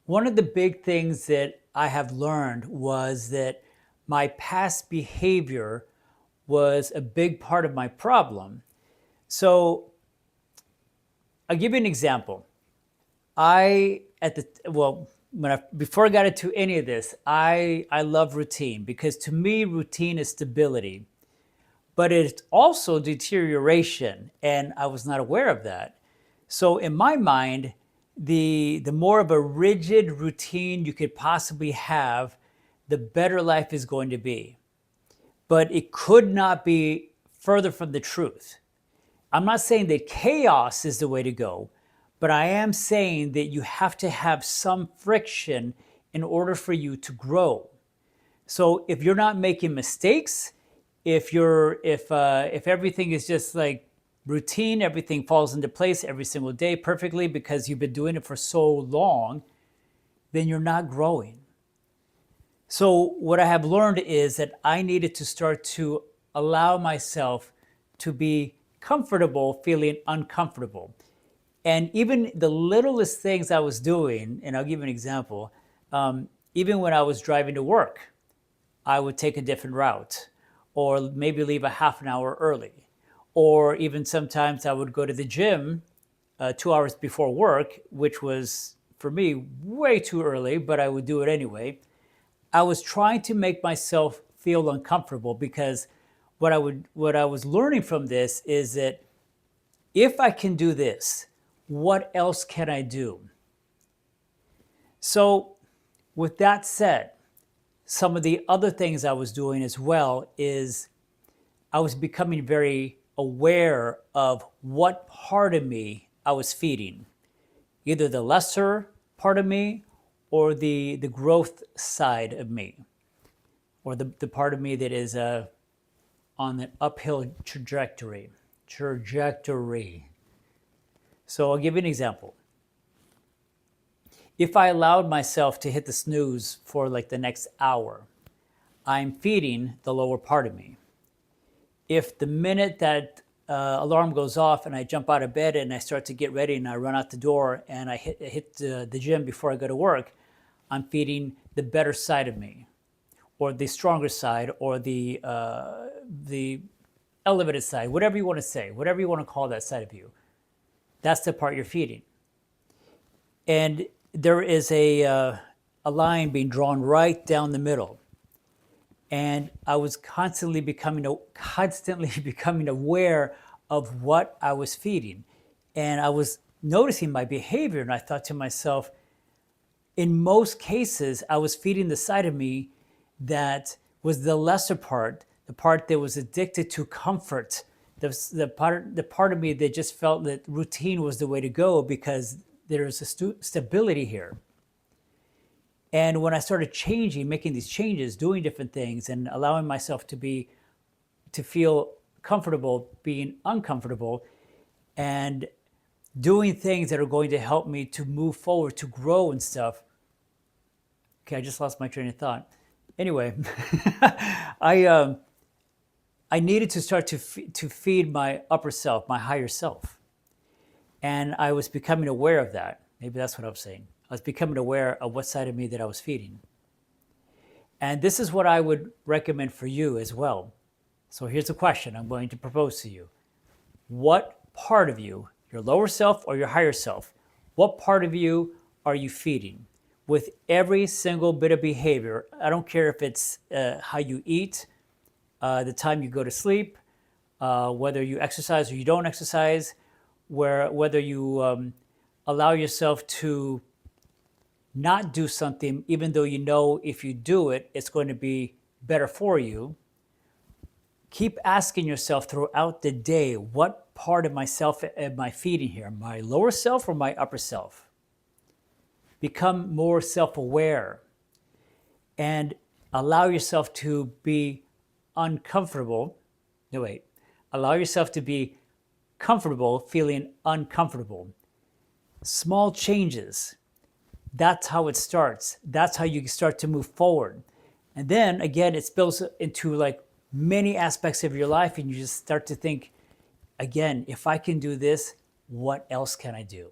One of the big things that I have learned was that my past behavior was a big part of my problem. So I'll give you an example. I at the well when I before I got into any of this, I love routine because to me routine is stability, but it's also deterioration, and I was not aware of that. So in my mind, the more of a rigid routine you could possibly have, the better life is going to be. But it could not be further from the truth. I'm not saying that chaos is the way to go, but I am saying that you have to have some friction in order for you to grow. So if you're not making mistakes, if everything is just like routine, everything falls into place every single day perfectly because you've been doing it for so long, then you're not growing. So what I have learned is that I needed to start to allow myself to be comfortable feeling uncomfortable. And even the littlest things I was doing, and I'll give you an example, even when I was driving to work, I would take a different route or maybe leave a half an hour early. Or even sometimes I would go to the gym 2 hours before work, which was for me way too early, but I would do it anyway. I was trying to make myself feel uncomfortable because what I was learning from this is that if I can do this, what else can I do? So with that said, some of the other things I was doing as well is I was becoming very aware of what part of me I was feeding, either the lesser part of me or the growth side of me, or the part of me that is on the uphill trajectory. Trajectory. So I'll give you an example. If I allowed myself to hit the snooze for like the next hour, I'm feeding the lower part of me. If the minute that alarm goes off and I jump out of bed and I start to get ready and I run out the door and I hit the gym before I go to work, I'm feeding the better side of me, or the stronger side, or the elevated side, whatever you want to say, whatever you want to call that side of you. That's the part you're feeding. And there is a line being drawn right down the middle. And I was constantly becoming aware of what I was feeding. And I was noticing my behavior, and I thought to myself, in most cases, I was feeding the side of me that was the lesser part, the part that was addicted to comfort, the part of me that just felt that routine was the way to go because there's a stability here. And when I started changing, making these changes, doing different things, and allowing myself to feel comfortable being uncomfortable, and doing things that are going to help me to move forward, to grow and stuff. Okay, I just lost my train of thought. Anyway, I I needed to start to feed my upper self, my higher self, and I was becoming aware of that. Maybe that's what I was saying. I was becoming aware of what side of me that I was feeding. And this is what I would recommend for you as well. So here's a question I'm going to propose to you. What part of you, your lower self or your higher self, what part of you are you feeding? With every single bit of behavior, I don't care if it's how you eat, the time you go to sleep, whether you exercise or you don't exercise, whether you allow yourself to not do something, even though you know if you do it, it's going to be better for you. Keep asking yourself throughout the day, what part of myself am I feeding here? My lower self or my upper self? Become more self-aware and allow yourself to be uncomfortable. No, wait. Allow yourself to be comfortable feeling uncomfortable. Small changes. That's how it starts. That's how you start to move forward. And then again, it spills into like many aspects of your life, and you just start to think, again, if I can do this, what else can I do?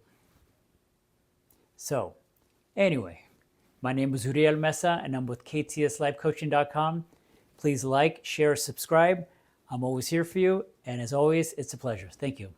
So, anyway, My name is Uriel Mesa, and I'm with KTSLifeCoaching.com. Please like, share, subscribe. I'm always here for you. And as always, it's a pleasure. Thank you.